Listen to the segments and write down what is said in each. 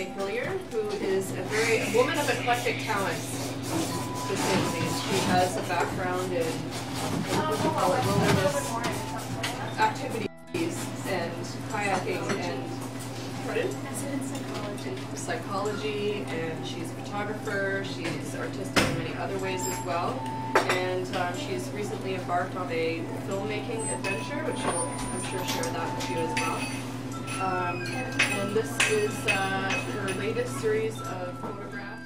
Mae Hillyer, who is a woman of eclectic talents. She has a background in what we call it, wilderness activities and kayaking and psychology, and she's a photographer. She's artistic in many other ways as well. And she's recently embarked on a filmmaking adventure, which she'll, I'm sure, share that with you as well. And this is her latest series of photographs.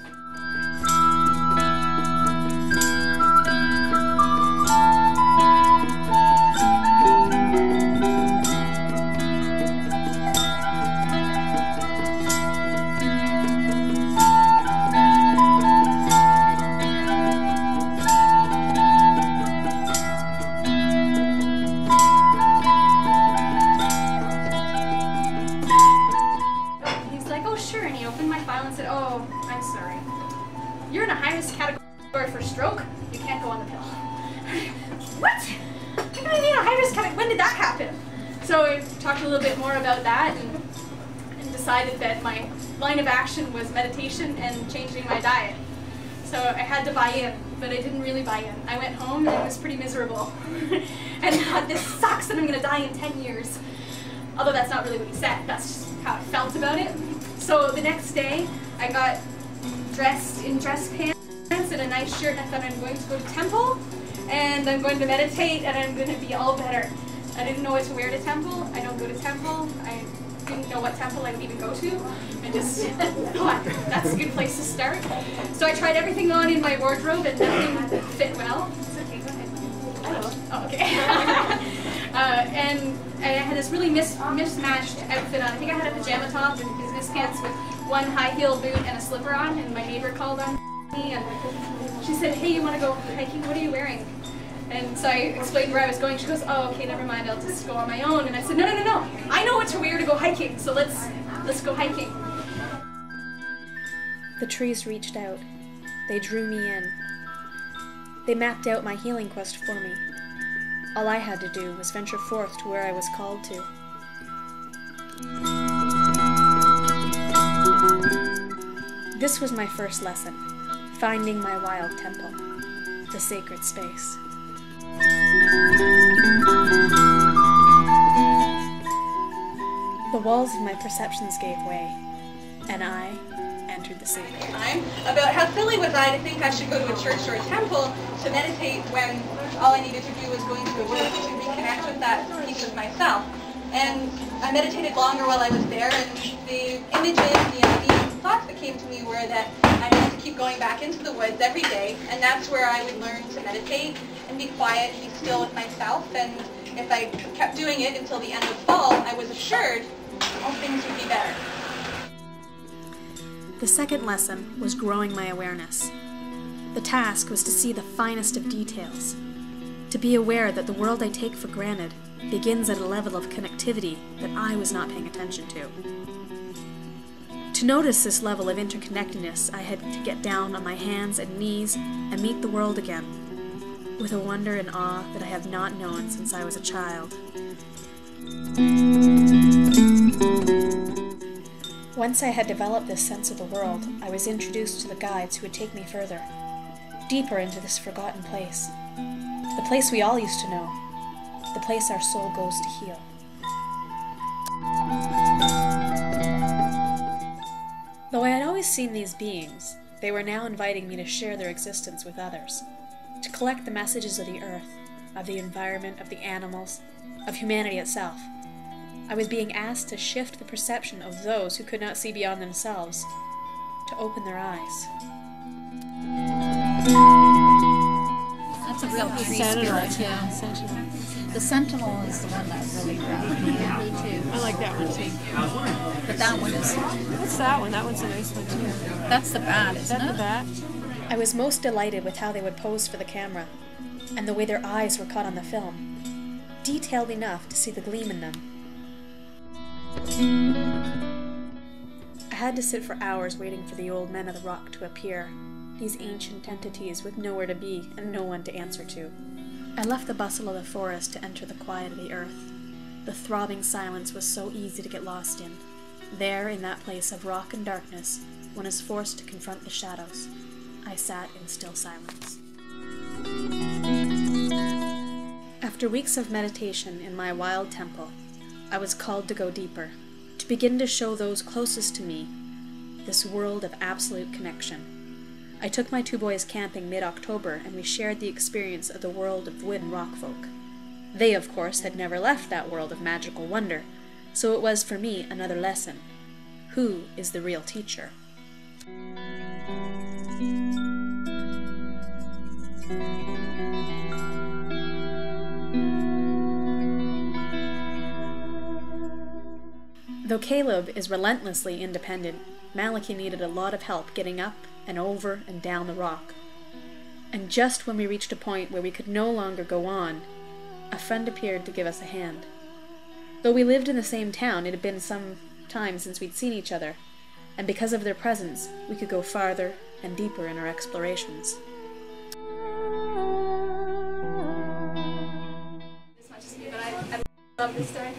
You're in a high-risk category for stroke. You can't go on the pill. What? How can I be in a high-risk category? When did that happen? So I talked a little bit more about that and decided that my line of action was meditation and changing my diet. So I had to buy in, but I didn't really buy in. I went home and it was pretty miserable. And thought, this sucks and I'm going to die in 10 years. Although that's not really what he said. That's just how I felt about it. So the next day, I got dressed in dress pants and a nice shirt, and I thought I'm going to go to temple and I'm going to meditate and I'm going to be all better. I didn't know what to wear to temple. I don't go to temple. I didn't know what temple I would even go to. I just thought that's a good place to start. So I tried everything on in my wardrobe and nothing fit well. It's okay, go ahead. Oh, okay. And I had this really mismatched outfit on. I think I had a pajama top and business pants with one high heel boot and a slipper on, and my neighbor called on me and she said, hey, you want to go hiking? What are you wearing? And so I explained where I was going. She goes, oh, okay, never mind, I'll just go on my own. And I said, no, I know what to wear to go hiking, so let's go hiking. The trees reached out. They drew me in. They mapped out my healing quest for me. All I had to do was venture forth to where I was called to. This was my first lesson, finding my wild temple, the sacred space. The walls of my perceptions gave way, and I entered the sacred. About how silly was I to think I should go to a church or a temple to meditate when all I needed to do was go into the woods to reconnect with that piece of myself. And I meditated longer while I was there, and the images, the ideas, the thoughts that came to me were that I had to keep going back into the woods every day, and that's where I would learn to meditate and be quiet and be still with myself. And if I kept doing it until the end of fall, I was assured all things would be better. The second lesson was growing my awareness. The task was to see the finest of details, to be aware that the world I take for granted begins at a level of connectivity that I was not paying attention to. To notice this level of interconnectedness, I had to get down on my hands and knees and meet the world again, with a wonder and awe that I have not known since I was a child. Once I had developed this sense of the world, I was introduced to the guides who would take me further, deeper into this forgotten place, the place we all used to know, the place our soul goes to heal. Though I had always seen these beings, they were now inviting me to share their existence with others, to collect the messages of the earth, of the environment, of the animals, of humanity itself. I was being asked to shift the perception of those who could not see beyond themselves, to open their eyes. That's a real tree spirit, too. The sentinel is the one that really grabbed me. Yeah, me too. I like that one too. But that one is... What's that one? That one's a nice one too. That's the bat, isn't it? Is that the bat? I was most delighted with how they would pose for the camera, and the way their eyes were caught on the film, detailed enough to see the gleam in them. I had to sit for hours waiting for the old men of the rock to appear, these ancient entities with nowhere to be and no one to answer to. I left the bustle of the forest to enter the quiet of the earth. The throbbing silence was so easy to get lost in. There, in that place of rock and darkness, one is forced to confront the shadows. I sat in still silence. After weeks of meditation in my wild temple, I was called to go deeper, to begin to show those closest to me this world of absolute connection. I took my 2 boys camping mid-October, and we shared the experience of the world of wood and rock folk. They, of course, had never left that world of magical wonder, so it was for me another lesson. Who is the real teacher? Though Caleb is relentlessly independent, Malachi needed a lot of help getting up and over and down the rock. And just when we reached a point where we could no longer go on, a friend appeared to give us a hand. Though we lived in the same town, it had been some time since we'd seen each other, and because of their presence, we could go farther and deeper in our explorations. As much as me, but I love this story.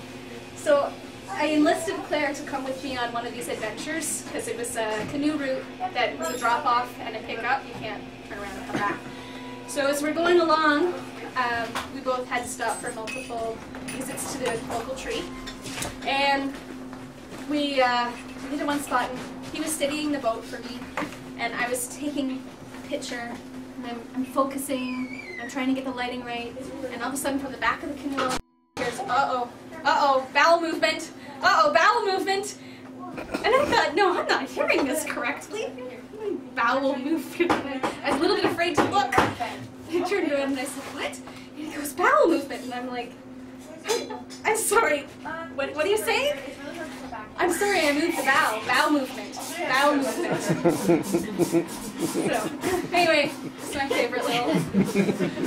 So I enlisted Claire to come with me on one of these adventures because it was a canoe route that was a drop off and a pickup. You can't turn around and come back. So as we're going along, we both had to stop for multiple visits to the local tree, and we hit in one spot, and he was steadying the boat for me, and I was taking a picture, and I'm focusing, I'm trying to get the lighting right, and all of a sudden from the back of the canoe, there's bowel movement, bowel movement, and I thought, no, I'm not hearing this correctly. Bowel movement. I was a little bit afraid to look. I turned around and I said, what? And he goes, bowel movement, and I'm like, I'm sorry, what are you saying? I'm sorry, I moved the bowel. Bowel movement. Bowel movement. So, anyway, it's my favorite little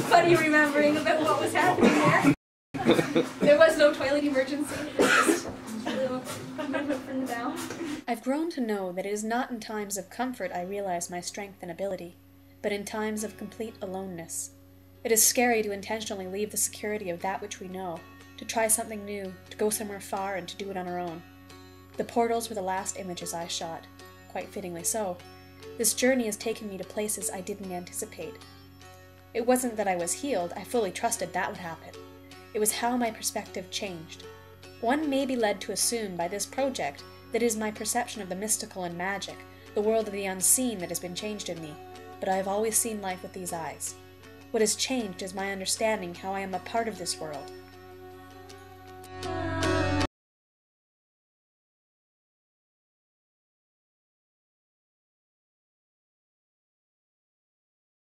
funny remembering about what was happening there. There was no toilet emergency. Just a little movement from the bowel. I've grown to know that it is not in times of comfort I realize my strength and ability, but in times of complete aloneness. It is scary to intentionally leave the security of that which we know, to try something new, to go somewhere far, and to do it on our own. The portals were the last images I shot, quite fittingly so. This journey has taken me to places I didn't anticipate. It wasn't that I was healed, I fully trusted that would happen. It was how my perspective changed. One may be led to assume by this project that it is my perception of the mystical and magic, the world of the unseen, that has been changed in me, but I have always seen life with these eyes. What has changed is my understanding how I am a part of this world,